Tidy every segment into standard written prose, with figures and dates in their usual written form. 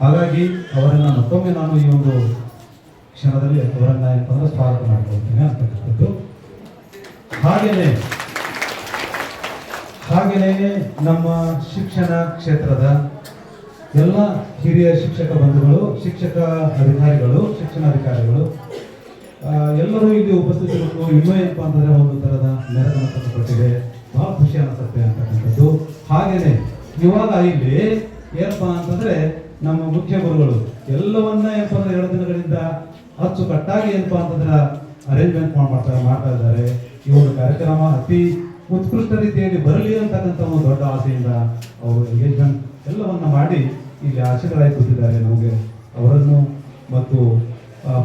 ಹಾಗಾಗಿ ಅವರನ್ನು ಮತ್ತೊಮ್ಮೆ ನಾನು ಈ ಒಂದು ಕ್ಷಣದಲ್ಲಿ ಅವರನ್ನ ಏನಂತಂದ್ರೆ ಸ್ವಾಗತ ಮಾಡ್ಕೊಳ್ತೇನೆ ಅಂತಕ್ಕಂಥದ್ದು. ಹಾಗೆಯೇ ನಮ್ಮ ಶಿಕ್ಷಣ ಕ್ಷೇತ್ರದ ಎಲ್ಲ ಹಿರಿಯ ಶಿಕ್ಷಕ ಬಂಧುಗಳು, ಶಿಕ್ಷಕ ಅಧಿಕಾರಿಗಳು, ಶಿಕ್ಷಣಾಧಿಕಾರಿಗಳು ಎಲ್ಲರೂ ಇಲ್ಲಿ ಉಪಸ್ಥಿತರು ಇನ್ನೂ ಏನಪ್ಪಾ ಅಂತಂದ್ರೆ ಒಂದು ತರದ ಮೆರಗನ್ನು ಕೊಟ್ಟಿದೆ. ಬಹಳ ಖುಷಿ ಅನಿಸುತ್ತೆ ಅಂತಕ್ಕಂಥದ್ದು. ಹಾಗೇನೆ ಇವಾಗ ಇಲ್ಲಿ ಏನಪ್ಪಾ ಅಂತಂದ್ರೆ ನಮ್ಮ ಮುಖ್ಯ ಗುರುಗಳು ಎಲ್ಲವನ್ನ ಏನಪ್ಪಾ ಅಂದ್ರೆ 2 ದಿನಗಳಿಂದ ಅಚ್ಚುಕಟ್ಟಾಗಿ ಏನಪ್ಪಾ ಅಂತಂದ್ರೆ ಅರೇಂಜ್ಮೆಂಟ್ ಮಾಡ್ತಾ ಇದ್ದಾರೆ. ಈ ಒಂದು ಕಾರ್ಯಕ್ರಮ ಅತಿ ಉತ್ಕೃಷ್ಟ ರೀತಿಯಲ್ಲಿ ಬರಲಿ ಅಂತಕ್ಕಂಥ ಒಂದು ದೊಡ್ಡ ಆಸೆಯಿಂದ ಅವರು ಎಂಗೇಜ್ಮೆಂಟ್ ಎಲ್ಲವನ್ನ ಮಾಡಿ ಇಲ್ಲಿ ಆಶೀರ್ವಾದ ಕೂತಿದ್ದಾರೆ. ನಮಗೆ ಅವರನ್ನು ಮತ್ತು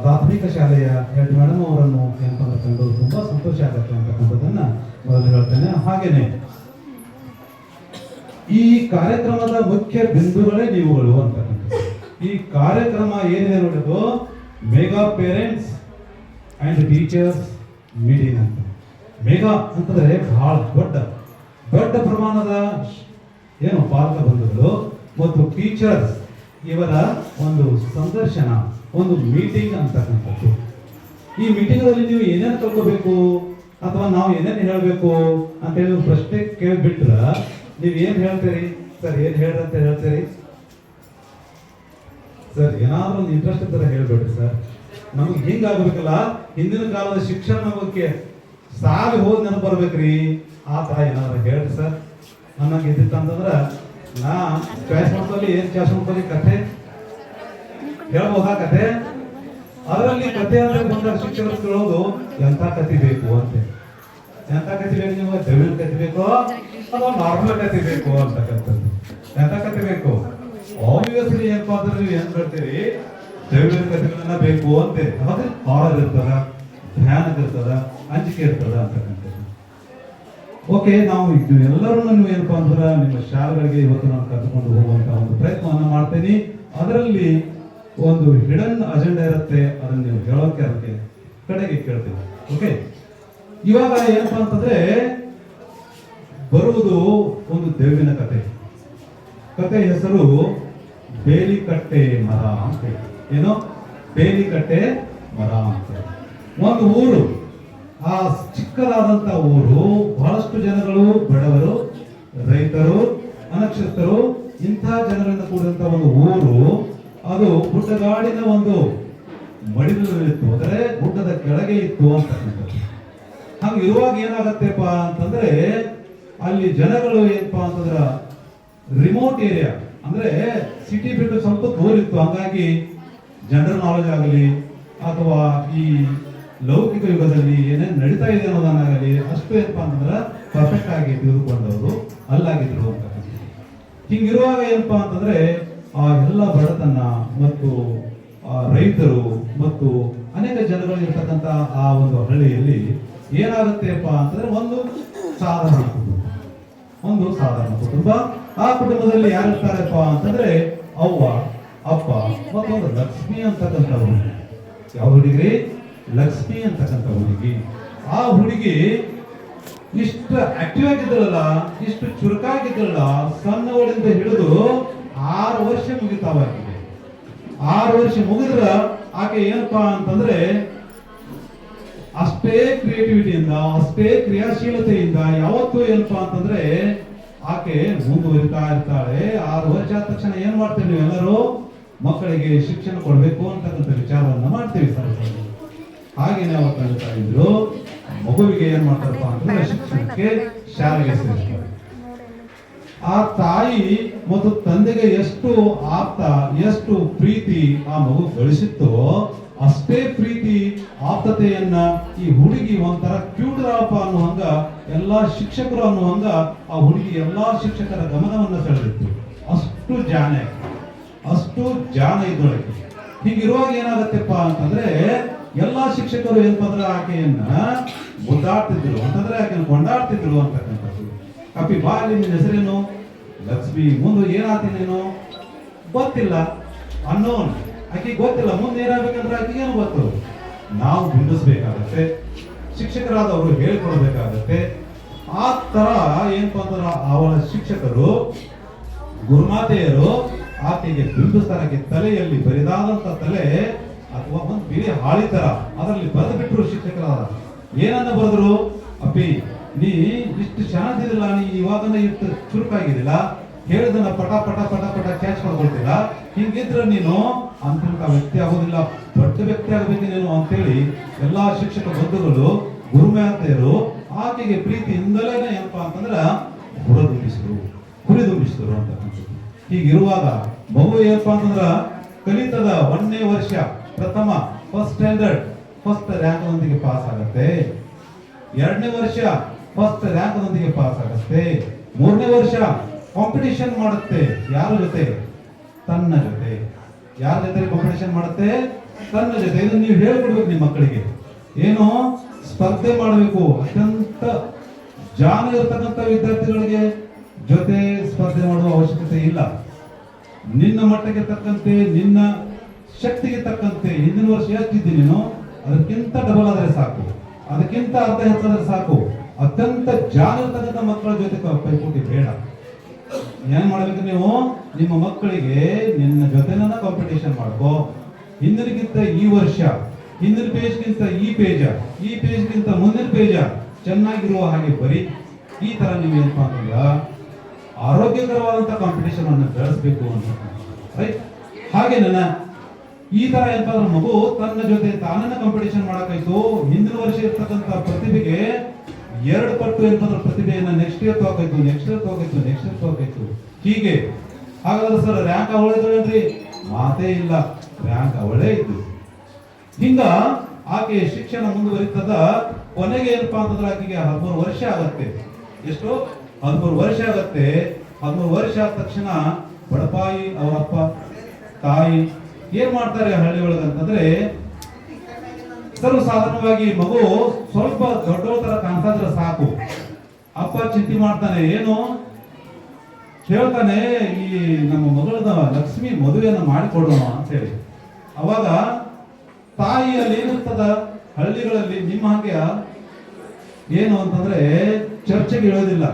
ಪ್ರಾಥಮಿಕ ಶಾಲೆಯ ಹೆಡ್ ಮೇಡಮ್ ಅವರನ್ನು ಏನಪ್ಪ ಕಂಡು ತುಂಬಾ ಸಂತೋಷ ಆಗುತ್ತೆ ಅಂತಕ್ಕಂಥದ್ದನ್ನ ಮೊದಲು ಹೇಳ್ತೇನೆ. ಹಾಗೇನೆ ಈ ಕಾರ್ಯಕ್ರಮದ ಮುಖ್ಯ ಬಿಂದುಗಳೇ ನೀವುಗಳು ಅಂತಕ್ಕಂಥದ್ದು. ಈ ಕಾರ್ಯಕ್ರಮ ಏನಿದೆ ನೋಡೋದು mega parents and teachers meeting ಅಂತ. ಮೆಗಾ ಅಂತಂದ್ರೆ ಬಹಳ ದೊಡ್ಡ ಪ್ರಮಾಣದ ಏನು ಪಾಲಕ ಬಂಧುಗಳು ಮತ್ತು ಟೀಚರ್ಸ್ ಇವರ ಒಂದು ಸಂದರ್ಶನ, ಒಂದು ಮೀಟಿಂಗ್ ಅಂತಕ್ಕಂಥದ್ದು. ಈ ಮೀಟಿಂಗ್ನಲ್ಲಿ ನೀವು ಏನೇನು ತಿಳ್ಕೋಬೇಕು ಅಥವಾ ನಾವು ಏನೇನು ಹೇಳಬೇಕು ಅಂತ ಹೇಳಿ ಪ್ರಶ್ನೆ ಕೇಳಿಬಿಟ್ರ ನೀವು ಏನ್ ಹೇಳ್ತೀರಿ? ಸರ್ ಏನ್ ಹೇಳ್ರಿ ಅಂತ ಹೇಳ್ತೀರಿ? ಸರ್ ಏನಾದ್ರೂ ಒಂದು ಇಂಟ್ರೆಸ್ಟ್ ಇದ್ದರೆ ಹೇಳ್ಬೇಡ್ರಿ ಸರ್. ನಮ್ಗೆ ಹಿಂಗಾಗಬೇಕಲ್ಲ, ಹಿಂದಿನ ಕಾಲದ ಶಿಕ್ಷಣ ನಮಗೆ ಸಾಲಿ ಹೋದ್ ನೆನಪು ಬರ್ಬೇಕ್ರಿ, ಆ ತರ ಏನಾದ್ರು ಹೇಳ್ರಿ ಸರ್ ಅನ್ನಂಗೆ ಇದ್ದಿತ್ತಂತಂದ್ರ ನಾ ಚಾಯ್ಸ್ ಮಾಡ್ಕೊಳ್ಳಿ. ಏನ್ ಚಾಯ್ಸ್ ಮಾಡ್ಕೊಳ್ಳಿ? ಕಥೆ ಹೇಳ್ಬೋದಾ? ಕಥೆ ಅದರಲ್ಲಿ ಕಥೆ ಅಂದ್ರೆ ಬಂದಾಗ ಶಿಕ್ಷಕರು ಕೇಳೋದು ಎಂತ ಕಥೆ ಬೇಕು ಅಂತ. ಎಂತ ಕಥೆ ಬೇಕು ನಿಮ್ಗೆ? ದೈವಿಕ ಕಥೆ ಬೇಕೋ ಅಥವಾ ನಾರ್ಮಲ್ ಕಥೆ ಬೇಕು ಅಂತಕ್ಕಂಥದ್ದು. ಎಂತ ಕಥೆ ಬೇಕು? ಆಬ್ವಿಯಸ್ಲಿ ಏನಪ್ಪಾ ಅಂದ್ರೆ ನೀವು ಏನ್ ಹೇಳ್ತೀರಿ, ದೈವಿಕ ಕಥೆಗಳನ್ನ ಬೇಕು ಅಂತೆ. ಅವಾಗ ಹಾರರ್ ಇರ್ತದ, ಭಯಾನಕ ಇರ್ತದ, ಅಂಜಿಕೆ ಇರ್ತದ ಅಂತಕ್ಕಂಥದ್ದು. ಓಕೆ, ನಾವು ಇದು ಎಲ್ಲರೂ ಏನಪ್ಪಾ ಅಂದ್ರೆ ನಿಮ್ಮ ಶಾಲೆಗಳಿಗೆ ಇವತ್ತು ನಾನು ಕರ್ಕೊಂಡು ಹೋಗುವಂತ ಒಂದು ಪ್ರಯತ್ನವನ್ನ ಮಾಡ್ತೇನೆ. ಅದರಲ್ಲಿ ಒಂದು ಹಿಡನ್ ಅಜೆಂಡಾ ಇರುತ್ತೆ, ಅದನ್ನ ನೀವು ಹೇಳೋಕೆ ಅದಕ್ಕೆ ಕಡೆಗೆ ಕೇಳ್ತೀವಿ. ಓಕೆ, ಇವಾಗ ಏನಪ್ಪಾ ಅಂತಂದ್ರೆ ಬರುವುದು ಒಂದು ದೇವಿನ ಕತೆ. ಕತೆ ಹೆಸರು ಬೇಲಿಕಟ್ಟೆ ಮರ ಅಂತ. ಏನು? ಬೇಲಿಕಟ್ಟೆ ಮರ ಅಂತ. ಒಂದು ಊರು, ಆ ಚಿಕ್ಕದಾದಂತ ಊರು, ಬಹಳಷ್ಟು ಜನಗಳು, ಬಡವರು, ರೈತರು, ಅನಕ್ಷರಸ್ಥರು, ಇಂಥ ಜನರಿಂದ ಕೂಡಿದಂತ ಒಂದು ಊರು. ಅದು ಗುಡ್ಡಗಾಡಿನ ಒಂದು ಮಡಿಲಲ್ಲಿತ್ತು, ಅಂದರೆ ಗುಡ್ಡದ ಕೆಳಗೆ ಇತ್ತು ಅಂತಕ್ಕಂಥದ್ದು. ಹಂಗೆ ಇರುವಾಗ ಏನಾಗತ್ತೆಪ್ಪ ಅಂತಂದ್ರೆ ಅಲ್ಲಿ ಜನಗಳು ಏನಪ್ಪಾ ಅಂತಂದ್ರ ರಿಮೋಟ್ ಏರಿಯಾ, ಅಂದ್ರೆ ಸಿಟಿ ಬಿಟ್ಟು ಸ್ವಲ್ಪ ದೂರ ಇತ್ತು. ಹಂಗಾಗಿ ಜನರಲ್ ನಾಲೆಜ್ ಆಗಲಿ ಅಥವಾ ಈ ಲೌಕಿಕ ಯುಗದಲ್ಲಿ ಏನೇನು ನಡೀತಾ ಇದೆ ಅನ್ನೋದನ್ನಾಗಲಿ ಅಷ್ಟು ಏನಪ್ಪಾ ಅಂತಂದ್ರ ಪರ್ಫೆಕ್ಟ್ ಆಗಿ ತಿಳಿದುಕೊಂಡವರು ಅಲ್ಲಾಗಿದ್ರು ಅಂತಕ್ಕಂಥದ್ದು. ಹಿಂಗಿರುವಾಗ ಏನಪ್ಪಾ ಅಂತಂದ್ರೆ ಆ ಎಲ್ಲ ಬಡತನ ಮತ್ತು ರೈತರು ಮತ್ತು ಅನೇಕ ಜನಗಳು ಇರ್ತಕ್ಕಂಥ ಆ ಒಂದು ಹಳ್ಳಿಯಲ್ಲಿ ಏನಾಗುತ್ತೆಪ್ಪ ಅಂತಂದ್ರೆ ಒಂದು ಸಾಧಾರಣ ಕುಟುಂಬ. ಆ ಕುಟುಂಬದಲ್ಲಿ ಯಾರಿರ್ತಾರಪ್ಪ ಅಂತಂದ್ರೆ ಅವ್ವ, ಅಪ್ಪ ಮತ್ತು ಒಂದು ಲಕ್ಷ್ಮಿ ಅಂತಕ್ಕಂಥ ಹುಡುಗಿ. ಯಾವ ಹುಡುಗಿ? ಲಕ್ಷ್ಮಿ ಅಂತಕ್ಕಂಥ ಹುಡುಗಿ. ಆ ಹುಡುಗಿ ಇಷ್ಟು ಆಕ್ಟಿವ್ ಆಗಿದ್ದಳಲ್ಲ, ಇಷ್ಟು ಚುರುಕಾಗಿದ್ದಳಲ್ಲ, ಸಣ್ಣವಳಿಂದ ಹಿಡಿದು 6 ವರ್ಷ ಮುಗಿತಾವ ಆಕೆಗೆ. 6 ವರ್ಷ ಮುಗಿದ್ರ ಆಕೆ ಏನಪ್ಪಾ ಅಂತಂದ್ರೆ ಅಷ್ಟೇ ಕ್ರಿಯೇಟಿವಿಟಿಯಿಂದ, ಅಷ್ಟೇ ಕ್ರಿಯಾಶೀಲತೆಯಿಂದ ಯಾವತ್ತೂ ಏನಪ್ಪಾ ಅಂತಂದ್ರೆ ಆಕೆ ಮುಂದುವರಿತಾ ಇರ್ತಾಳೆ. 6 ವರ್ಷ ಆದ ತಕ್ಷಣ ಏನ್ ಮಾಡ್ತೀವಿ ನೀವು ಎಲ್ಲರೂ? ಮಕ್ಕಳಿಗೆ ಶಿಕ್ಷಣ ಕೊಡ್ಬೇಕು ಅಂತಕ್ಕಂಥ ವಿಚಾರವನ್ನ ಮಾಡ್ತೀವಿ ಸರ್. ಹಾಗೇನೆ ಅವ್ರು ಕಲಿತಾ ಇದ್ರು. ಮಗುವಿಗೆ ಏನ್ ಮಾಡ್ತಾರಪ್ಪ ಅಂತಂದ್ರೆ ಶಿಕ್ಷಣಕ್ಕೆ ಶಾಲೆಗೆ ಸೇರಿಸ್ತಾರೆ. ಆ ತಾಯಿ ಮತ್ತು ತಂದೆಗೆ ಎಷ್ಟು ಆಪ್ತ, ಎಷ್ಟು ಪ್ರೀತಿ ಆ ಮಗು ಗಳಿಸಿತ್ತೋ ಅಷ್ಟೇ ಪ್ರೀತಿ ಆಪ್ತತೆಯನ್ನ ಈ ಹುಡುಗಿ ಒಂಥರ ಕ್ಯೂಡ್ರಪ್ಪ ಅನ್ನುವಂಗ, ಎಲ್ಲಾ ಶಿಕ್ಷಕರು ಅನ್ನುವಂಗ ಆ ಹುಡುಗಿ ಎಲ್ಲಾ ಶಿಕ್ಷಕರ ಗಮನವನ್ನ ಸೆಳೆದಿತ್ತು. ಅಷ್ಟು ಜಾಣ ಇದ್ದೊಳಗೆ. ಹೀಗಿರುವಾಗ ಏನಾಗತ್ತೆಪ್ಪ ಅಂತಂದ್ರೆ ಎಲ್ಲಾ ಶಿಕ್ಷಕರು ಏನಪ್ಪ ಅಂದ್ರೆ ಆಕೆಯನ್ನ ಮುದ್ದಾಡ್ತಿದ್ರು, ಅಂತಂದ್ರೆ ಆಕೆಯನ್ನು ಕೊಂಡಾಡ್ತಿದ್ರು ಅಂತಕ್ಕಂಥದ್ದು. ಕಪಿ ಬಾ, ನಿನ್ನ ಹೆಸರೇನು? ಲಕ್ಷ್ಮಿ. ಮುಂದೆ ಏನಾಗ್ತೀನೇನು ಗೊತ್ತಿಲ್ಲ, ಅನ್ನೋನ್. ಆಕೆ ಗೊತ್ತಿಲ್ಲ ಮುಂದೆ ಏನಾಗಬೇಕಂದ್ರೆ ಆಕೆಗೇನು ಗೊತ್ತು? ನಾವು ಬಿಂಬಿಸ್ಬೇಕಾಗತ್ತೆ, ಶಿಕ್ಷಕರಾದವರು ಹೇಳ್ಕೊಡ್ಬೇಕಾಗತ್ತೆ. ಆ ತರ ಏನಪ್ಪ ಅಂದ್ರೆ ಅವಳ ಶಿಕ್ಷಕರು, ಗುರುಮಾತೆಯರು ಆಕೆಗೆ ಬಿಂಬಿಸ್ತಾರಕ್ಕೆ ತಲೆಯಲ್ಲಿ ಬರಿದಾದಂತ ತಲೆ ಅಥವಾ ಒಂದು ಬಿಳಿ ಹಾಳಿ ತರ ಅದರಲ್ಲಿ ಬರೆದು ಬಿಟ್ಟರು ಶಿಕ್ಷಕರ. ಏನನ್ನ ಬರೆದ್ರು, ಅಪ್ಪಿ ನೀ ಇಷ್ಟು ಶಾಂತಿದಿಲ್ಲ, ನೀ ಇವಾಗನ ಇಷ್ಟು ಚುರುಕಾಗಿದ್ದಿಲ್ಲ, ಹೇಳಿದನ್ನ ಪಟ ಪಟ ಪಟ ಪಟ ಕ್ಯಾಚ್ ಮಾಡ್ಕೊಳ್ತೀರಾ, ಹಿಂಗಿದ್ರೆ ನೀನು ಅಂತ ವ್ಯಕ್ತಿ ಆಗೋದಿಲ್ಲ, ದೊಡ್ಡ ವ್ಯಕ್ತಿ ಆಗಬೇಕು ನೀನು ಅಂತೇಳಿ ಎಲ್ಲಾ ಶಿಕ್ಷಕ ಬಂಧುಗಳು ಗುರುಮಾತೆಯರು ಆಕೆಗೆ ಪ್ರೀತಿಯಿಂದಲೇ ಏನಪ್ಪಾ ಅಂತಂದ್ರ ಹುರಿದುಂಬಿಸಿದ್ರು ಅಂತಕ್ಕಂಥದ್ದು. ಹೀಗಿರುವಾಗ ಮಗು ಏನಪ್ಪಾ ಅಂತಂದ್ರ ಕಲಿತದ 1ನೇ ವರ್ಷ ಪ್ರಥಮ ಫಸ್ಟ್ ಸ್ಟ್ಯಾಂಡರ್ಡ್ ಫಸ್ಟ್ ರ್ಯಾಂಕ್ ಒಂದಿಗೆ ಪಾಸ್ ಆಗತ್ತೆ, 2ನೇ ವರ್ಷ ಫಸ್ಟ್ ರ್ಯಾಂಕ್ ಒಂದಿಗೆ ಪಾಸ್ ಆಗತ್ತೆ, 3ನೇ ವರ್ಷ ಕಾಂಪಿಟಿಷನ್ ಮಾಡುತ್ತೆ. ಯಾರ ಜೊತೆ? ತನ್ನ ಜೊತೆ. ಯಾರ ಜೊತೆ ಕಾಂಪಿಟಿಷನ್ ಮಾಡುತ್ತೆ? ತನ್ನ ಜೊತೆ. ಇದನ್ನು ನೀವು ಹೇಳ್ಕೊಡ್ಬೇಕು ನಿಮ್ಮ ಮಕ್ಕಳಿಗೆ. ಏನು ಸ್ಪರ್ಧೆ ಮಾಡಬೇಕು. ಅತ್ಯಂತ ಜಾಣ ಇರತಕ್ಕಂಥ ವಿದ್ಯಾರ್ಥಿಗಳಿಗೆ ಜೊತೆ ಸ್ಪರ್ಧೆ ಮಾಡುವ ಅವಶ್ಯಕತೆ ಇಲ್ಲ. ನಿನ್ನ ಮಟ್ಟಕ್ಕೆ ತಕ್ಕಂತೆ, ನಿನ್ನ ಶಕ್ತಿಗೆ ತಕ್ಕಂತೆ ಹಿಂದಿನ ವರ್ಷ ಎಷ್ಟಿದ್ದೀನಿ ನೀನು ಅದಕ್ಕಿಂತ ಡಬಲ್ ಆದ್ರೆ ಸಾಕು, ಅದಕ್ಕಿಂತ ಅರ್ಧ ಹೆಚ್ಚಾದ್ರೆ ಸಾಕು. ಅತ್ಯಂತ ಜಾಣ ಇರತಕ್ಕಂಥ ಮಕ್ಕಳ ಜೊತೆ ಪೈಪೋಟಿ ಬೇಡ. ಏನ್ ಮಾಡ್ಬೇಕು ನೀವು? ನಿಮ್ಮ ಮಕ್ಕಳಿಗೆ ನಿನ್ನ ಜೊತೆನ ಕಾಂಪಿಟೇಷನ್ ಮಾಡ್ಕೋ. ಹಿಂದಿನಗಿಂತ ಈ ವರ್ಷ, ಹಿಂದಿನ ಪೇಜ್ಗಿಂತ ಈ ಪೇಜ್ಗಿಂತ ಮುಂದಿನ ಪೇಜ ಚೆನ್ನಾಗಿರುವ ಹಾಗೆ ಬರೀ. ಈ ತರ ನೀವು ಏನಪ್ಪಾ ಅಂತಂದ್ರ ಆರೋಗ್ಯಕರವಾದಂತ ಕಾಂಪಿಟೇಷನ್ ಅನ್ನು ಬೆಳೆಸಬೇಕು ಅಂತ. ರೈಟ್? ಹಾಗೆ ಈ ತರ ಏನಪ್ಪಾ ಅಂದ್ರೆ ಮಗು ತನ್ನ ಜೊತೆ ತಾನನ್ನ ಕಾಂಪಿಟೇಷನ್ ಮಾಡಕಾಯ್ತು. ಹಿಂದಿನ ವರ್ಷ ಇರ್ತಕ್ಕಂಥ ಪ್ರತಿಭೆಗೆ 2 ಪಟ್ಟು ಏನಂದ್ರೆ ಪ್ರತಿಭೆಯನ್ನ ನೆಕ್ಸ್ಟ್ ಇಯರ್ ತಗೋಕಾಯ್ತು. ಹೀಗೆ ಹಾಗಾದ್ರೆ ಸರ್ ರ್ಯಾಂಕ್ ಅವಳೇನ್ರಿ? ಮಾತೇ ಇಲ್ಲ, ರ್ಯಾಂಕ್ ಅವಳೇ ಇದ್ದು. ಹಿಂಗ ಆಕೆ ಶಿಕ್ಷಣ ಮುಂದುವರಿತದ. ಕೊನೆಗೆ ಏನಪ್ಪಾ ಅಂತಂದ್ರೆ ಆಕೆಗೆ 13 ವರ್ಷ ಆಗತ್ತೆ. ಎಷ್ಟು? 13 ವರ್ಷ ಆಗತ್ತೆ. 13 ವರ್ಷ ಆದ ತಕ್ಷಣ ಬಡಪಾಯಿ ಅವರ ಅಪ್ಪ ತಾಯಿ ಏನ್ ಮಾಡ್ತಾರೆ ಹಳ್ಳಿ ಒಳಗಂತಂದ್ರೆ, ಸರ್ವಸಾಧಾರಣವಾಗಿ ಮಗು ಸ್ವಲ್ಪ ದೊಡ್ಡವ ತರ ಕಾಣ್ತಾದ್ರೆ ಸಾಕು, ಅಪ್ಪ ಚಿಂತೆ ಮಾಡ್ತಾನೆ. ಏನು ಹೇಳ್ತಾನೆ, ಈ ನಮ್ಮ ಮಗಳದ ಲಕ್ಷ್ಮಿ ಮದುವೆಯನ್ನು ಮಾಡಿಕೊಡೋಣ ಅಂತ ಹೇಳಿ. ಅವಾಗ ತಾಯಿಯಲ್ಲಿ ಏನಿರ್ತದ ಹಳ್ಳಿಗಳಲ್ಲಿ ನಿಮ್ಮ ಹಾಗೆ ಏನು ಅಂತಂದ್ರೆ ಚರ್ಚೆಗೆ ಇಳೋದಿಲ್ಲ.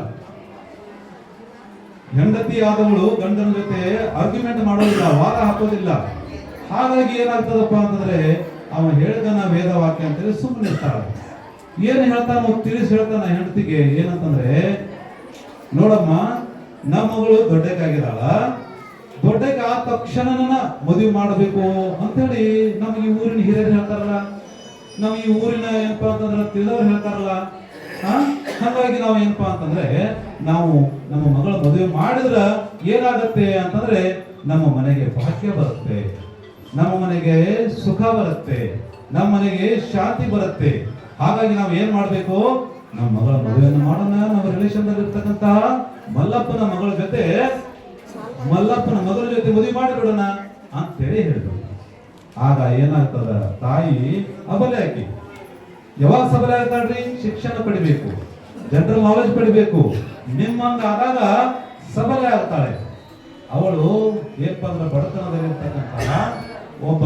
ಹೆಂಡತಿ ಆದವಳು ಗಂಡನ ಜೊತೆ ಆರ್ಗ್ಯುಮೆಂಟ್ ಮಾಡೋದಿಲ್ಲ, ವಾದ ಹಾಕೋದಿಲ್ಲ. ಹಾಗಾಗಿ ಏನಾಗ್ತದಪ್ಪ ಅಂತಂದ್ರೆ ಅವ ಹೇಳಿದನ ವೇದ ವಾಕ್ಯ ಅಂತೇಳಿ ಸುಮ್ಮನೆ ಇರ್ತಾಳ. ಏನ್ ಹೇಳ್ತಾನೋ ತಿಳಿಸಿ ಹೇಳ್ತಾನ ಹೆಂಡತಿಗೆ. ಏನಂತಂದ್ರೆ, ನೋಡಮ್ಮ ನಮ್ಮ ಮಗಳು ದೊಡ್ಡಕ್ಕಾಗಿದ್ದಾಳ, ದೊಡ್ಡಕ್ಕೆ ಆದ ತಕ್ಷಣ ಮದುವೆ ಮಾಡಬೇಕು ಅಂತೇಳಿ ನಮ್ಗೆ ಈ ಊರಿನ ಹಿರಿಯರು ಹೇಳ್ತಾರಲ್ಲ, ನಮ್ ಈ ಊರಿನ ಏನಪ್ಪಾ ಅಂತಂದ್ರೆ ತಿಳಿದವ್ರು ಹೇಳ್ತಾರಲ್ಲ. ಹಾಗಾಗಿ ನಾವು ಏನಪ್ಪಾ ಅಂತಂದ್ರೆ ನಾವು ನಮ್ಮ ಮಗಳ ಮದುವೆ ಮಾಡಿದ್ರ ಏನಾಗತ್ತೆ ಅಂತಂದ್ರೆ ನಮ್ಮ ಮನೆಗೆ ಭಾಗ್ಯ ಬರುತ್ತೆ, ನಮ್ಮ ಮನೆಗೆ ಸುಖ ಬರುತ್ತೆ, ನಮ್ಮ ಮನೆಗೆ ಶಾಂತಿ ಬರುತ್ತೆ. ಹಾಗಾಗಿ ನಾವು ಏನ್ ಮಾಡ್ಬೇಕು? ನಮ್ಮ ಮಗಳ ಮದುವೆಯನ್ನು ಮಾಡೋಣ, ನಮ್ಮ ರಿಲೇಷನ್ ಇರ್ತಕ್ಕಂತ ಮಲ್ಲಪ್ಪನ ಮಗಳ ಜೊತೆ ಮದುವೆ ಮಾಡಿಬಿಡೋಣ ಅಂತೇಳಿ ಹೇಳಿದ್ರು. ಆಗ ಏನಾಗ್ತದ, ತಾಯಿ ಅಬಲೆ ಆಕಿ. ಯಾವಾಗ ಸಬಲೆ ಆಗ್ತಾಳ್ರಿ? ಶಿಕ್ಷಣ ಪಡಿಬೇಕು, ಜನರಲ್ ನಾಲೆಜ್ ಪಡಿಬೇಕು. ನಿಮ್ಮಂಗ ಆದಾಗ ಸಬಲೆ ಆಗ್ತಾಳೆ. ಅವಳು ಏನಪ್ಪ ಅಂದ್ರೆ ಬಡತನದಲ್ಲಿರ್ತಕ್ಕಂತಹ ಒಬ್ಬ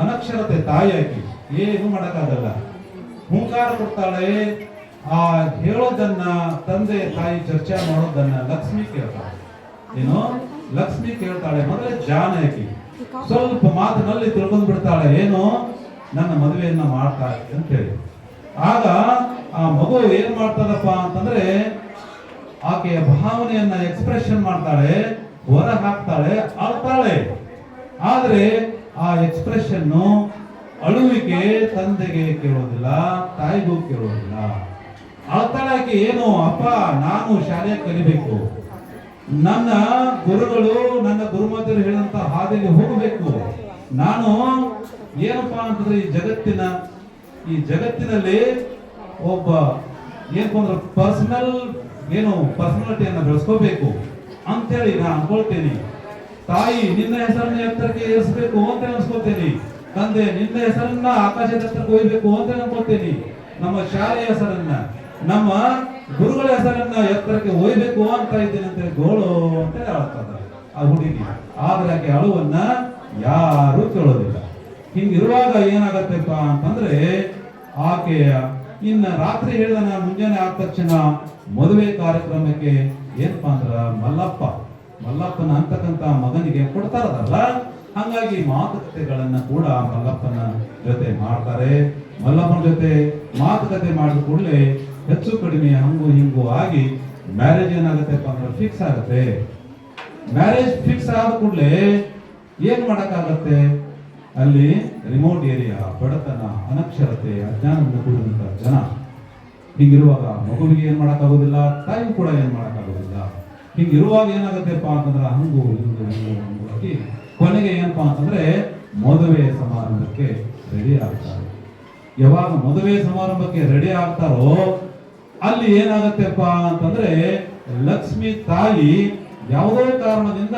ಅನಕ್ಷರತೆ ತಾಯಿ ಆಕಿ. ಏನು ಮಾಡಕ್ಕಾಗಲ್ಲ, ಹುಂಕಾರ ಕೊಡ್ತಾಳೆ. ಆ ಹೇಳೋದನ್ನ ತಂದೆ ತಾಯಿ ಚರ್ಚೆ ಮಾಡೋದನ್ನ ಲಕ್ಷ್ಮಿ ಕೇಳ್ತಾಳೆ. ಏನು? ಲಕ್ಷ್ಮಿ ಕೇಳ್ತಾಳೆ. ಮೊದಲೇ ಜಾನ ಆಕಿ ಸ್ವಲ್ಪ ಮಾತಿನಲ್ಲಿ ತಿಳ್ಕೊಂಡ್ ಬಿಡ್ತಾಳೆ, ಏನು ನನ್ನ ಮದುವೆಯನ್ನ ಮಾಡ್ತಾಳೆ ಅಂತ ಹೇಳಿ. ಆಗ ಆ ಮಗು ಏನ್ ಮಾಡ್ತಾರಪ್ಪ ಅಂತಂದ್ರೆ ಆಕೆಯ ಭಾವನೆಯನ್ನ ಎಕ್ಸ್ಪ್ರೆಷನ್ ಮಾಡ್ತಾಳೆ, ಹೊರ ಹಾಕ್ತಾಳೆ, ಅಳ್ತಾಳೆ. ಆದ್ರೆ ಆ ಎಕ್ಸ್ಪ್ರೆಷನ್ ಅಳುವಿಕೆ ತಂದೆಗೆ ಕೇಳೋದಿಲ್ಲ, ತಾಯಿಗೂ ಕೇಳೋದಿಲ್ಲ. ಅಳ್ತಾಳೆ ಆಕೆ. ಏನು? ಅಪ್ಪ ನಾನು ಶಾಲೆ ಕಲಿಬೇಕು, ನನ್ನ ಗುರುಗಳು ನನ್ನ ಗುರುಮಾತೆಯರು ಹೇಳಿದಂತ ಹಾದಿಗೆ ಹೋಗಬೇಕು. ನಾನು ಏನಪ್ಪಾ ಅಂತಂದ್ರೆ ಈ ಜಗತ್ತಿನಲ್ಲಿ ಒಬ್ಬ ಏನಪ್ಪ ಅಂದ್ರೆ ಪರ್ಸನಾಲಿಟಿಯನ್ನ ಬೆಳೆಸ್ಕೋಬೇಕು ಅಂತೇಳಿ ನಾನು ಅನ್ಕೊಳ್ತೇನೆ. ತಾಯಿ ನಿನ್ನ ಹೆಸರನ್ನ ಎತ್ತರಕ್ಕೆ ಏರಿಸಬೇಕು ಅಂತ ಅನ್ಸ್ಕೊಳ್ತೇನೆ. ತಂದೆ ನಿನ್ನ ಹೆಸರನ್ನ ಆಕಾಶದ ಎತ್ತರಕ್ಕೆ ಒಯ್ಯಬೇಕು ಅಂತ ಅನ್ಕೊಳ್ತೇನೆ. ನಮ್ಮ ಶಾಲೆಯ ಹೆಸರನ್ನ, ನಮ್ಮ ಗುರುಗಳ ಹೆಸರನ್ನ ಎತ್ತರಕ್ಕೆ ಒಯ್ಯಬೇಕು ಅಂತ ಇದ್ದೇನೆ ಅಂತ ಗೋಳು ಅಂತ ಹೇಳ್ತದ ಆ ಹುಡುಗಿ. ಆದ್ರೆ ಆಕೆ ಅಳುವನ್ನ ಯಾರು ಕೇಳೋದಿಲ್ಲ. ಹಿಂಗಿರುವಾಗ ಏನಾಗತ್ತಪ್ಪ ಅಂತಂದ್ರೆ ಆಕೆಯ ಇನ್ನ ರಾತ್ರಿ ಹೇಳಿದ ಮುಂಜಾನೆ ಆದ ತಕ್ಷಣ ಮದುವೆ ಕಾರ್ಯಕ್ರಮಕ್ಕೆ ಏನಪ್ಪಾ ಅಂದ್ರ ಮಲ್ಲಪ್ಪ ಮಲ್ಲಪ್ಪನ ಅಂತಕ್ಕಂತ ಮಗನಿಗೆ ಕೊಡ್ತಾರದಲ್ಲ. ಹಂಗಾಗಿ ಮಾತುಕತೆಗಳನ್ನ ಕೂಡ ಮಲ್ಲಪ್ಪನ ಜೊತೆ ಮಾಡ್ತಾರೆ. ಮಲ್ಲಪ್ಪನ ಜೊತೆ ಮಾತುಕತೆ ಮಾಡಿದ ಕೂಡಲೇ ಹೆಚ್ಚು ಕಡಿಮೆ ಹಂಗು ಹಿಂಗು ಆಗಿ ಮ್ಯಾರೇಜ್ ಏನಾಗುತ್ತೆಪ್ಪ ಅಂದ್ರೆ ಫಿಕ್ಸ್ ಆಗುತ್ತೆ. ಮ್ಯಾರೇಜ್ ಫಿಕ್ಸ್ ಆದ ಕೂಡಲೇ ಏನ್ ಮಾಡಕ್ಕಾಗತ್ತೆ, ಅಲ್ಲಿ ರಿಮೋಟ್ ಏರಿಯಾ, ಬಡತನ, ಅನಕ್ಷರತೆ, ಅಜ್ಞಾನದಿಂದ ಕೂಡಿದಂತ ಜನ. ಹಿಂಗಿರುವಾಗ ಮಗುವಿಗೆ ಏನ್ ಮಾಡಕ್ಕಾಗೋದಿಲ್ಲ, ತಾಯಿ ಕೂಡ ಏನ್ ಮಾಡಕ್ಕಾಗೋದಿಲ್ಲ. ಹಿಂಗಿರುವಾಗ ಏನಾಗತ್ತೆಪ್ಪ ಅಂತಂದ್ರೆ ಹಂಗು ಹಿಂಗು ಹಿಂಗು ಹಿಂಗು ಆಗಿ ಕೊನೆಗೆ ಏನಪ್ಪಾ ಅಂತಂದ್ರೆ ಮದುವೆ ಸಮಾರಂಭಕ್ಕೆ ರೆಡಿ ಆಗ್ತಾರೆ. ಯಾವಾಗ ಮದುವೆ ಸಮಾರಂಭಕ್ಕೆ ರೆಡಿ ಆಗ್ತಾರೋ ಅಲ್ಲಿ ಏನಾಗತ್ತೆಪ್ಪ ಅಂತಂದ್ರೆ ಲಕ್ಷ್ಮಿ ತಾಯಿ ಯಾವುದೋ ಕಾರಣದಿಂದ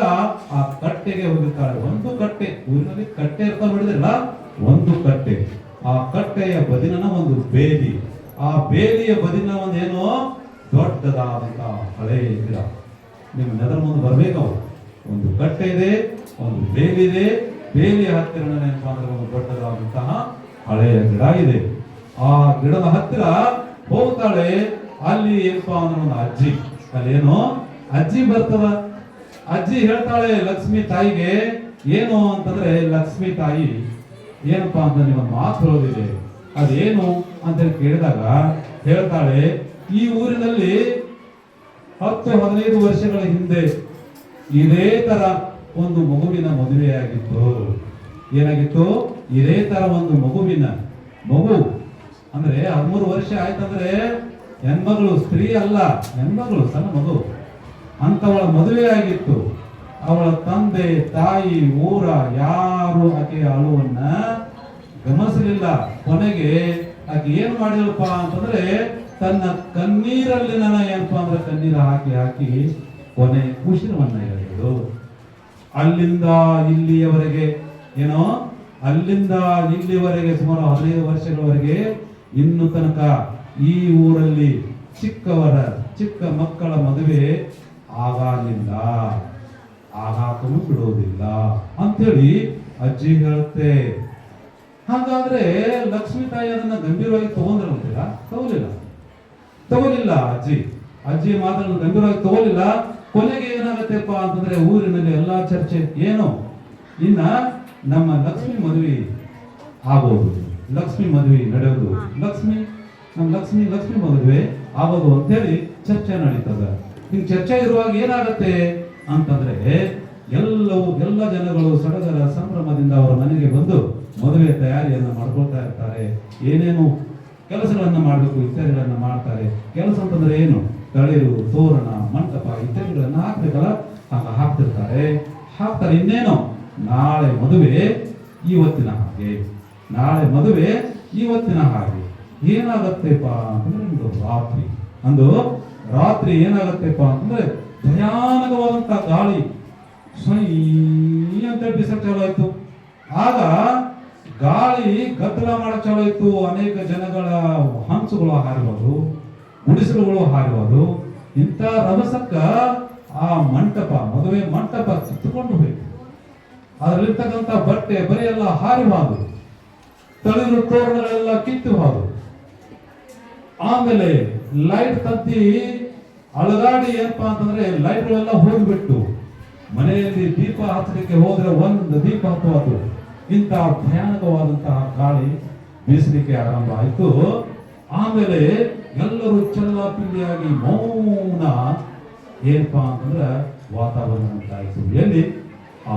ಆ ಕಟ್ಟೆಗೆ ಹೋಗಿರ್ತಾಳೆ. ಒಂದು ಕಟ್ಟೆ, ಊರಿನಲ್ಲಿ ಕಟ್ಟೆ ಇರ್ತಾ ಬಿಡಿದಿಲ್ಲ, ಒಂದು ಕಟ್ಟೆ. ಆ ಕಟ್ಟೆಯ ಬದಿನ ಒಂದು ಬೇಲಿ, ಆ ಬೇಲಿಯ ಬದಿನ ಒಂದೇನೋ ದೊಡ್ಡದಾದಂತ ಹಳೆ ಗಿಡ. ನಿಮ್ಮ ನೆದರ ಮುಂದೆ ಬರ್ಬೇಕವು. ಒಂದು ಕಟ್ಟೆ ಇದೆ, ಒಂದು ಬೇಲಿ ಇದೆ, ಬೇಲಿಯ ಹತ್ತಿರ ಏನಪ್ಪಾ ಅಂದ್ರೆ ಒಂದು ದೊಡ್ಡದಾದಂತಹ ಹಳೆಯ ಗಿಡ ಇದೆ. ಆ ಗಿಡದ ಹತ್ತಿರ ಹೋಗ್ತಾಳೆ. ಅಲ್ಲಿ ಏನಪ್ಪಾ ಅಂದ್ರೆ ಒಂದು ಅಜ್ಜಿ, ಅಲ್ಲೇನೋ ಅಜ್ಜಿ ಬರ್ತದ. ಅಜ್ಜಿ ಹೇಳ್ತಾಳೆ ಲಕ್ಷ್ಮಿ ತಾಯಿಗೆ, ಏನು ಅಂತಂದ್ರೆ ಲಕ್ಷ್ಮಿ ತಾಯಿ ಏನಪ್ಪಾ ಅಂತ ಒಂದು ಮಾತು ಹೇಳೋದಿದೆ, ಅದೇನು ಅಂತ ಕೇಳಿದಾಗ ಹೇಳ್ತಾಳೆ, ಈ ಊರಿನಲ್ಲಿ 10-15 ವರ್ಷಗಳ ಹಿಂದೆ ಇದೇ ತರ ಒಂದು ಮಗುವಿನ ಮದುವೆಯಾಗಿತ್ತು. ಏನಾಗಿತ್ತು? ಇದೇ ತರ ಒಂದು ಮಗು ಅಂದ್ರೆ 13 ವರ್ಷ ಆಯ್ತಂದ್ರೆ ಹೆಣ್ಮಗಳು, ಸ್ತ್ರೀ ಅಲ್ಲ, ಹೆಣ್ಮಗಳು, ಸಣ್ಣ ಮಗು ಅಂತವಳ ಮದುವೆ ಆಗಿತ್ತು. ಅವಳ ತಂದೆ ತಾಯಿ ಊರ ಯಾರು ಆಕೆಯ ಅಳುವನ್ನ ಗಮನಿಸಲಿಲ್ಲ. ಕೊನೆಗೆ ಆಕೆ ಏನ್ ಮಾಡಿದಳಪ್ಪ ಅಂತಂದ್ರೆ ತನ್ನ ಕಣ್ಣೀರಲ್ಲಿ ಏನಪ್ಪಾ ಅಂದ್ರೆ ಕಣ್ಣೀರು ಹಾಕಿ ಕೊನೆ ಕುಶಲವನ್ನ ಹೇಳಿದಳು. ಅಲ್ಲಿಂದ ಇಲ್ಲಿಯವರೆಗೆ ಏನೋ, ಅಲ್ಲಿಂದ ಇಲ್ಲಿವರೆಗೆ ಸುಮಾರು 15 ವರ್ಷಗಳವರೆಗೆ ಇನ್ನು ತನಕ ಈ ಊರಲ್ಲಿ ಚಿಕ್ಕ ಮಕ್ಕಳ ಮದುವೆ ಆಗಲಿಲ್ಲ, ಆಗಾಕನು ಬಿಡೋದಿಲ್ಲ ಅಂತೇಳಿ ಅಜ್ಜಿ ಹೇಳುತ್ತೆ. ಹಾಗಾದ್ರೆ ಲಕ್ಷ್ಮೀ ತಾಯಿ ಅದನ್ನ ಗಂಭೀರವಾಗಿ ತಗೊಂಡ್ರಂತೀರಾ? ತಗೋಲಿಲ್ಲ. ಅಜ್ಜಿ ಮಾತನ್ನು ಗಂಭೀರವಾಗಿ ತಗೋಲಿಲ್ಲ. ಕೊನೆಗೆ ಏನಾಗತ್ತೆಪ್ಪ ಅಂತಂದ್ರೆ ಊರಿನಲ್ಲಿ ಎಲ್ಲಾ ಚರ್ಚೆ ಏನು, ಇನ್ನ ನಮ್ಮ ಲಕ್ಷ್ಮಿ ಮದುವೆ ಆಗೋದು, ಲಕ್ಷ್ಮಿ ಮದುವೆ ನಡೆಯೋದು, ಲಕ್ಷ್ಮಿ ಮದುವೆ ಆಗೋದು ಅಂತೇಳಿ ಚರ್ಚೆ ನಡೀತದ. ಹಿಂಗ್ ಚರ್ಚೆ ಇರುವಾಗ ಏನಾಗತ್ತೆ ಅಂತಂದ್ರೆ ಎಲ್ಲ ಜನಗಳು ಸಡಗರ ಸಂಭ್ರಮದಿಂದ ಅವರ ಮನೆಗೆ ಬಂದು ಮದುವೆ ತಯಾರಿಯನ್ನ ಮಾಡ್ಕೊಳ್ತಾ ಇರ್ತಾರೆ. ಏನೇನು ಕೆಲಸಗಳನ್ನ ಮಾಡಬೇಕು ಇತ್ಯಾದಿಗಳನ್ನ ಮಾಡ್ತಾರೆ. ಕೆಲಸ ಅಂತಂದ್ರೆ ಏನು, ತಳಿರು, ತೋರಣ, ಮಂಟಪ ಇತ್ಯಾದಿಗಳನ್ನ ಹಾಕ್ಬೇಕಲ್ಲ, ಹಾಕ್ತಾರೆ. ಇನ್ನೇನು ನಾಳೆ ಮದುವೆ ಇವತ್ತಿನ ಹಾಗೆ ಏನಾಗತ್ತೆಪ್ಪ ಅಂತಂದ್ರೆ ರಾತ್ರಿ ಏನಾಗತ್ತೆಪ್ಪ ಅಂತಂದ್ರೆ ಭಯಾನಕವಾದಂತ ಗಾಳಿ ಅಂತ ಬಿಸಕ್ ಚಾಲು ಆಯ್ತು. ಆಗ ಗಾಳಿ ಗದ್ದಲ ಮಾಡಕ್ ಚಾಲು ಆಯ್ತು. ಅನೇಕ ಜನಗಳ ಹಂಸುಗಳು ಹಾರಿರೋದು, ಗುಡಿಸಲುಗಳು ಹಾರಿರೋದು. ಇಂಥ ರಭಸಕ್ಕ ಆ ಮದುವೆ ಮಂಟಪ ಕಿತ್ತುಕೊಂಡು ಹೋಯ್ತು. ಅದರಲ್ಲಿರ್ತಕ್ಕಂಥ ಬಟ್ಟೆ ಬರೀ ಎಲ್ಲ ಹಾರಿಬಾರ್ದು, ತಳಿರು ತೋರಣಗಳೆಲ್ಲ ಕಿತ್ತು ಹೋದು. ಆಮೇಲೆ ಲೈಟ್ ತತ್ತಿ ಅಳಗಾಡಿ ಏನಪ್ಪಾ ಅಂತಂದ್ರೆ ಲೈಟ್ಗಳೆಲ್ಲ ಹೋಗ್ಬಿಟ್ಟು ಮನೆಯಲ್ಲಿ ದೀಪ ಹಚ್ಚಲಿಕ್ಕೆ ಹೋದ್ರೆ ಒಂದು ದೀಪ ಹತ್ತುವುದು. ಇಂಥ ಭಯಾನಕವಾದಂತಹ ಗಾಳಿ ಬೀಸಲಿಕ್ಕೆ ಆರಂಭ ಆಯ್ತು. ಆಮೇಲೆ ಎಲ್ಲರೂ ಚೆಲ್ಲಾಪಿಲ್ಲಿಯಾಗಿ ಮೌನ ಏನಪ್ಪಾ ಅಂತಂದ್ರೆ ವಾತಾವರಣ ಉಂಟಾಯಿತು. ಎಲ್ಲಿ? ಆ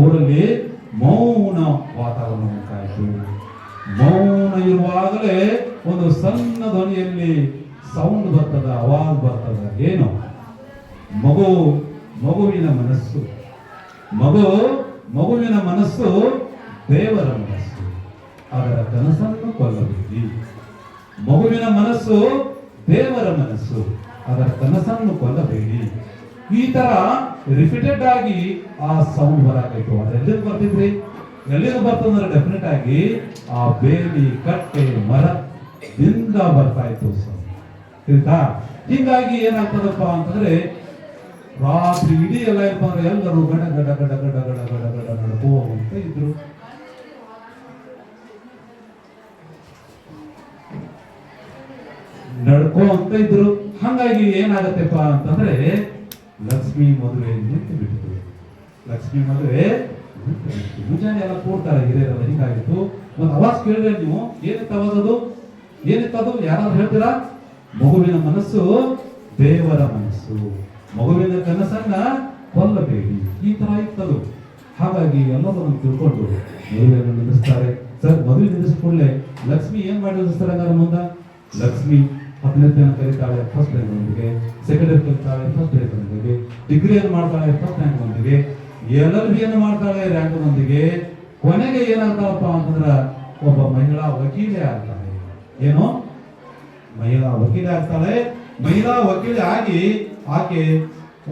ಊರಲ್ಲಿ ಮೌನ ವಾತಾವರಣ ಉಂಟಾಯಿತು. ಮೌನ ಇರುವಾಗಲೇ ಒಂದು ಸಣ್ಣ ಧ್ವನಿಯಲ್ಲಿ ಸೌಂಡ್ ಬರ್ತದ, ಆವಾಜ್ ಬರ್ತದ. ಏನು? ಮಗುವಿನ ಮನಸ್ಸು ದೇವರ ಮನಸ್ಸು, ಅದರ ಕನಸನ್ನು ಕೊಲ್ಲಬೇಡಿ. ಮಗುವಿನ ಮನಸ್ಸು ದೇವರ ಮನಸ್ಸು, ಅದರ ಕನಸನ್ನು ಕೊಲ್ಲಬೇಡಿ. ಈ ತರ ರಿಪೀಟೆಡ್ ಆಗಿ ಆ ಸೌಂಡ್ ಬರಾಕೈತು. ಅದೆಲ್ಲಿಂದ ಬರ್ತಿದ್ರಿ? ಎಲ್ಲಿಂದ ಬರ್ತಂದ್ರೆ ಡೆಫಿನೆಟ್ ಆಗಿ ಆ ಬೇಲಿ, ಕಟ್ಟೆ, ಮರದಿಂದ ಬರ್ತಾ ಇತ್ತು ಸೌಂಡ್. ಹೀಗಾಗಿ ಏನಾಗ್ತದಪ್ಪ ಅಂತಂದ್ರೆ ರಾತ್ರಿ ಇಡೀ ಎಲ್ಲ ಏನಪ್ಪ ಅಂದ್ರೆ ಎಲ್ಲರೂ ಗಡ ನಡ್ಕೋಂತ ಇದ್ರು. ಹಂಗಾಗಿ ಏನಾಗತ್ತೆಪ್ಪ ಅಂತಂದ್ರೆ ಲಕ್ಷ್ಮಿ ಮದುವೆ ನಿಂತು ಬಿಟ್ಟು, ಲಕ್ಷ್ಮಿ ಮದುವೆ ನಿಂತು ಬಿಟ್ಟು. ಮುಂಜಾನೆ ಎಲ್ಲ ಕೂಡ್ತಾರೆ ಹಿರಿಯರೆಲ್ಲ, ಹೀಗಾಗಿತ್ತು. ಒಂದು ಅವಾಜ್ ಕೇಳಿದ್ರೆ ನೀವು, ಏನಿತ್ತು ಅವಾಜ್ ಅದು? ಏನಿತ್ತು ಅದು? ಯಾರಾದ್ರೂ ಹೇಳ್ತೀರಾ? ಮಗುವಿನ ಮನಸ್ಸು ದೇವರ ಮನಸ್ಸು, ಮಗುವಿನ ಕನಸನ್ನ ಕೊಲ್ಲಬೇಡಿ, ಈ ತರ ಇತ್ತದು. ಹಾಗಾಗಿ ಎಲ್ಲದನ್ನು ತಿಳ್ಕೊಂಡು ಮದುವೆಯನ್ನು ನಿಲ್ಲಿಸ್ತಾರೆ. ಸರ್, ಮದುವೆ ನಿಲ್ಲಿಸಿಕೊಳ್ಳೆ ಲಕ್ಷ್ಮಿ ಏನ್ ಮಾಡಿ ನಿಲ್ಲಿಸ್ತಾರೆ ಹಂಗಾರೆ ಮುಂದ? ಲಕ್ಷ್ಮಿ 10ನೇ ಕಲಿತಾಳೆ ಫಸ್ಟ್ ರ್ಯಾಂಕ್ ಒಂದಿಗೆ, ಸೆಕೆಂಡ್ ಇಯರ್ ಕಲಿತಾಳೆ ಫಸ್ಟ್ ರ್ಯಾಂಕ್ ಒಂದಿಗೆ, ಡಿಗ್ರಿಯನ್ನು ಮಾಡ್ತಾಳೆ ಫಸ್ಟ್ ರ್ಯಾಂಕ್ ಒಂದಿಗೆ, LLB ಅನ್ನು ಮಾಡ್ತಾಳೆ ರ್ಯಾಂಕ್ ಒಂದಿಗೆ, ಕೊನೆಗೆ ಏನಾಗ್ತಾಳಪ್ಪ ಅಂತಂದ್ರ ಒಬ್ಬ ಮಹಿಳಾ ವಕೀಲೆ ಆಗ್ತಾಳೆ. ಏನು? ಮಹಿಳಾ ವಕೀಲೆ ಆಗ್ತಾಳೆ. ಮಹಿಳಾ ವಕೀಲೆ ಆಗಿ ಆಕೆ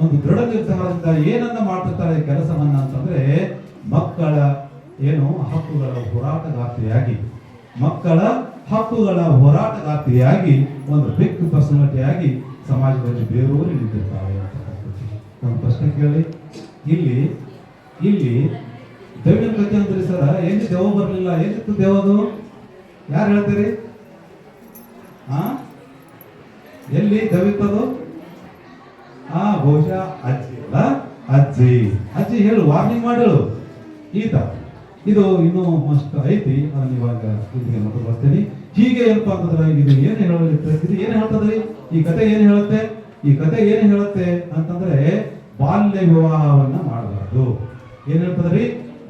ಒಂದು ದೃಢ ನಿರ್ಧಾರದಿಂದ ಏನನ್ನ ಮಾಡ್ತಿರ್ತಾಳೆ ಕೆಲಸವನ್ನ ಅಂತಂದ್ರೆ, ಮಕ್ಕಳ ಏನು ಹಕ್ಕುಗಳ ಹೋರಾಟಗಾರ್ತಿಯಾಗಿ, ಮಕ್ಕಳ ಹಕ್ಕುಗಳ ಹೋರಾಟಗಾರ್ತಿಯಾಗಿ ಒಂದು ಬಿಗ್ ಪರ್ಸನಾಲಿಟಿ ಆಗಿ ಸಮಾಜದಲ್ಲಿ ಬೇರೂರಿ ನಿಂತಿರ್ತಾಳೆ. ಒಂದು ಪ್ರಶ್ನೆ ಕೇಳಿ, ಇಲ್ಲಿ ಇಲ್ಲಿ ದೈವಿನ ಕಥೆ ಅಂತೀರಿ ಸರ, ಎಲ್ಲಿ ದೇವ ಬರಲಿಲ್ಲ, ಏನಿತ್ತು ದೇವದು? ಯಾರು ಹೇಳ್ತೀರಿ? ಎಲ್ಲಿ ದವಿತ್ತದು? ಬಹುಶಃ ಅಜ್ಜಿ ಅಲ್ಲ, ಅಜ್ಜಿ. ಅಜ್ಜಿ ಹೇಳು, ವಾರ್ನಿಂಗ್ ಮಾಡಲು ಈತ. ಇದು ಇನ್ನೂ ಮಸ್ಟ್ ಐತಿ, ಅದನ್ನ ಇವಾಗ ಇಲ್ಲಿಗೆ ಮೊದಲು ಬರ್ತೀನಿ. ಹೀಗೆ ಏನಪ್ಪ ಅಂತಂದ್ರೆ, ಇದು ಏನು ಹೇಳುತ್ತೆ? ಇದು ಏನು ಹೇಳ್ತದ್ರಿ ಈ ಕತೆ? ಏನು ಹೇಳುತ್ತೆ ಈ ಕತೆ? ಏನು ಹೇಳುತ್ತೆ ಅಂತಂದ್ರೆ, ಬಾಲ್ಯ ವಿವಾಹವನ್ನ ಮಾಡಬಾರ್ದು. ಏನ್ ಹೇಳ್ತದ್ರಿ?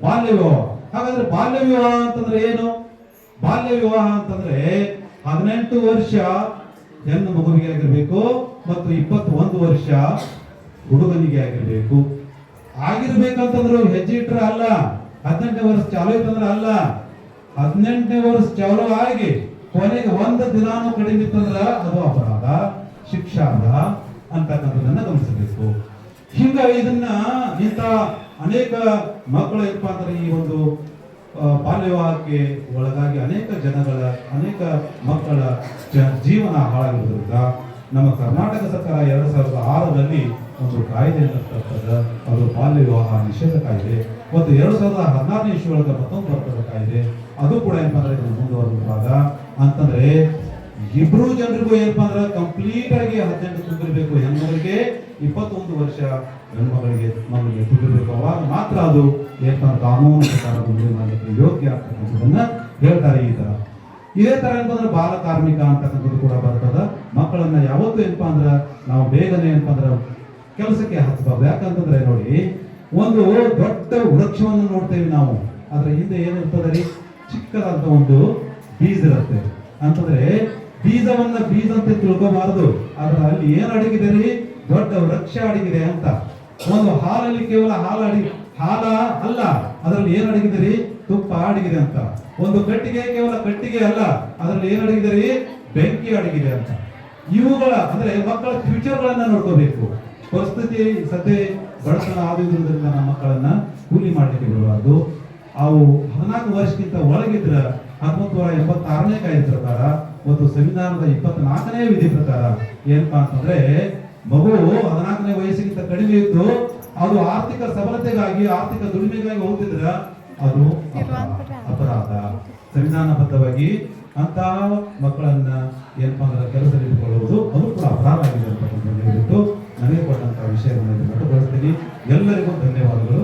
ಬಾಲ್ಯ ವಿವಾಹ. ಹಾಗಾದ್ರೆ ಬಾಲ್ಯ ವಿವಾಹ ಅಂತಂದ್ರೆ ಏನು? ಬಾಲ್ಯ ವಿವಾಹ ಅಂತಂದ್ರೆ 18 ವರ್ಷ ಹೆಣ್ಣು ಮಗುವಿಗೆ ಆಗಿರ್ಬೇಕು ಮತ್ತು 21 ವರ್ಷ ಹುಡುಗನಿಗೆ ಆಗಿರ್ಬೇಕು. ಆಗಿರ್ಬೇಕಂತಂದ್ರು ಹೆಜ್ಜೆ ಇಟ್ರ ಅಲ್ಲ, 18ನೇ ವರ್ಷ ಚಾಲು ಇತ್ತಂದ್ರ ಅಲ್ಲ. 18ನೇ ವರ್ಷ ಚಾಲು ಆಗಿ ಕೊನೆಗೆ ಒಂದು ದಿನಾನು ಕಡಿಮೆ ಇತ್ತಂದ್ರ ಅದು ಅಪರಾಧ, ಶಿಕ್ಷಾರ್ಹ ಅಂತಕ್ಕಂಥದನ್ನ ಗಮನಿಸಬೇಕು. ಹಿಂಗ ಇದನ್ನ ಇಂಥ ಅನೇಕ ಮಕ್ಕಳು ಏನಪ್ಪಾ ಅಂದ್ರೆ ಈ ಒಂದು ಬಾಲ್ಯ ವಿವಾಹಕ್ಕೆ ಒಳಗಾಗಿ ಅನೇಕ ಜನಗಳ, ಅನೇಕ ಮಕ್ಕಳ ಜೀವನ ಹಾಳಾಗಿರುವುದರಿಂದ ನಮ್ಮ ಕರ್ನಾಟಕ ಸರ್ಕಾರ 2006ರಲ್ಲಿ ಒಂದು ಕಾಯ್ದೆಯನ್ನು ತರ್ತದೆ. ಅದು ಬಾಲ್ಯ ವಿವಾಹ ನಿಷೇಧ ಕಾಯ್ದೆ. ಮತ್ತು 2016ನೇ ಇಸ್ವಿಯೊಳಗೆ ಮತ್ತೊಂದು ಬರ್ತದೆ ಕಾಯ್ದೆ. ಅದು ಕೂಡ ಏನಪ್ಪಾ ಅಂದ್ರೆ ಮುಂದುವರೆದ ಅಂತಂದ್ರೆ, ಇಬ್ರು ಜನರಿಗೂ ಏನಪ್ಪಾ ಅಂದ್ರೆ ಕಂಪ್ಲೀಟ್ ಆಗಿ 18 ತುಂಬಿರ್ಬೇಕು. ಹೆಣ್ಮಗಳಿಗೆ 21 ವರ್ಷ, ಹೆಣ್ಮಗಳಿಗೆ ಮಗಳಿಗೆ ತುಂಬಿರ್ಬೇಕು. ಅವಾಗ ಮಾತ್ರ ಅದು ಏನಪ್ಪಾ ಕಾನೂನು ಪ್ರಕಾರ ಮುಂದೆ ಮಾಡಲಿಕ್ಕೆ ಯೋಗ್ಯ ಆಗ್ತಕ್ಕಂಥದ್ದನ್ನ ಹೇಳ್ತಾರೆ. ಈ ತರ ಇದೇ ತರ ಏನಪ್ಪಾ ಬಾಲ ಕಾರ್ಮಿಕ ಅಂತಕ್ಕಂಥದ್ದು ಕೂಡ ಬರ್ತದ. ಮಕ್ಕಳನ್ನ ಯಾವತ್ತೂ ಏನಪ್ಪಾ ಅಂದ್ರ ನಾವು ಬೇಗನೆ ಏನಪ್ಪಾ ಅಂದ್ರ ಕೆಲಸಕ್ಕೆ ಹಚ್ಚಬಾರ್ದು. ಯಾಕಂತಂದ್ರೆ ನೋಡಿ, ಒಂದು ದೊಡ್ಡ ವೃಕ್ಷವನ್ನು ನೋಡ್ತೇವೆ ನಾವು, ಅದ್ರ ಹಿಂದೆ ಏನಿರ್ತದೆ? ಚಿಕ್ಕದಾದ ಒಂದು ಬೀಜ ಇರುತ್ತೆ. ಅಂತಂದ್ರೆ ಬೀಜವನ್ನ ಬೀಜ ಅಂತ ತಿಳ್ಕೋಬಾರದು. ಅದ್ರ ಅಲ್ಲಿ ಏನ್ ಅಡಗಿದೆ ರೀ? ದೊಡ್ಡ ವೃಕ್ಷ ಅಡಗಿದೆ ಅಂತ. ಒಂದು ಹಾಲಲ್ಲಿ ಕೇವಲ ಹಾಲ ಅಲ್ಲ, ಅದರಲ್ಲಿ ಏನ್ ಅಡಗಿದೆ ರೀ? ತುಪ್ಪ ಅಡಗಿದೆ ಅಂತ. ಒಂದು ಕಟ್ಟಿಗೆ ಕೇವಲ ಕಟ್ಟಿಗೆ ಅಲ್ಲ, ಅದರಲ್ಲಿ ಏನ್ ಅಡಗಿದೆ ರೀ? ಬೆಂಕಿ ಅಡಗಿದೆ ಅಂತ. ಇವುಗಳ ಅಂದ್ರೆ ಮಕ್ಕಳ ಫ್ಯೂಚರ್ ಗಳನ್ನ ನೋಡ್ಕೋಬೇಕು. ಪರಿಸ್ಥಿತಿ ಸದ್ಯ ಬಡತನ ಆಗುವುದರಿಂದ ನಮ್ಮ ಮಕ್ಕಳನ್ನ ಕೂಲಿ ಮಾಡ್ಲಿಕ್ಕೆ ಬಿಡಬಾರ್ದು. ಅವು 14 ವರ್ಷಕ್ಕಿಂತ ಒಳಗಿದ್ರ 1986ನೇ ಕಾಯ್ದೆ ಪ್ರಕಾರ ಮತ್ತು ಸಂವಿಧಾನದ 24ನೇ ವಿಧಿ ಪ್ರಕಾರ ಏನಪ್ಪಾ ಅಂತಂದ್ರೆ, ಮಗು 14ನೇ ವಯಸ್ಸಿಗಿಂತ ಕಡಿಮೆ ಇದ್ದು ಅದು ಆರ್ಥಿಕ ಸಬಲತೆಗಾಗಿ, ಆರ್ಥಿಕ ದುಡಿಮೆಗಾಗಿ ಹೋಗ್ತಿದ್ರ ಅದು ಅಪರಾಧ. ಸಂವಿಧಾನಬದ್ಧವಾಗಿ ಅಂತ ಮಕ್ಕಳನ್ನ ಏನಪ್ಪಾ ಅಂದ್ರೆ ಕೆಲಸದಲ್ಲಿ ಇಟ್ಕೊಳ್ಳುವುದು ಅದು ಕೂಡ ಅಪರಾಧ ಆಗಿದೆ ಅಂತ ಹೇಳಿಬಿಟ್ಟು ನನಗೆ ಕೊಟ್ಟಂತ ವಿಷಯವನ್ನು ಮೊಟ್ಟಗೊಳಿಸ್ತೀನಿ. ಎಲ್ಲರಿಗೂ ಧನ್ಯವಾದಗಳು.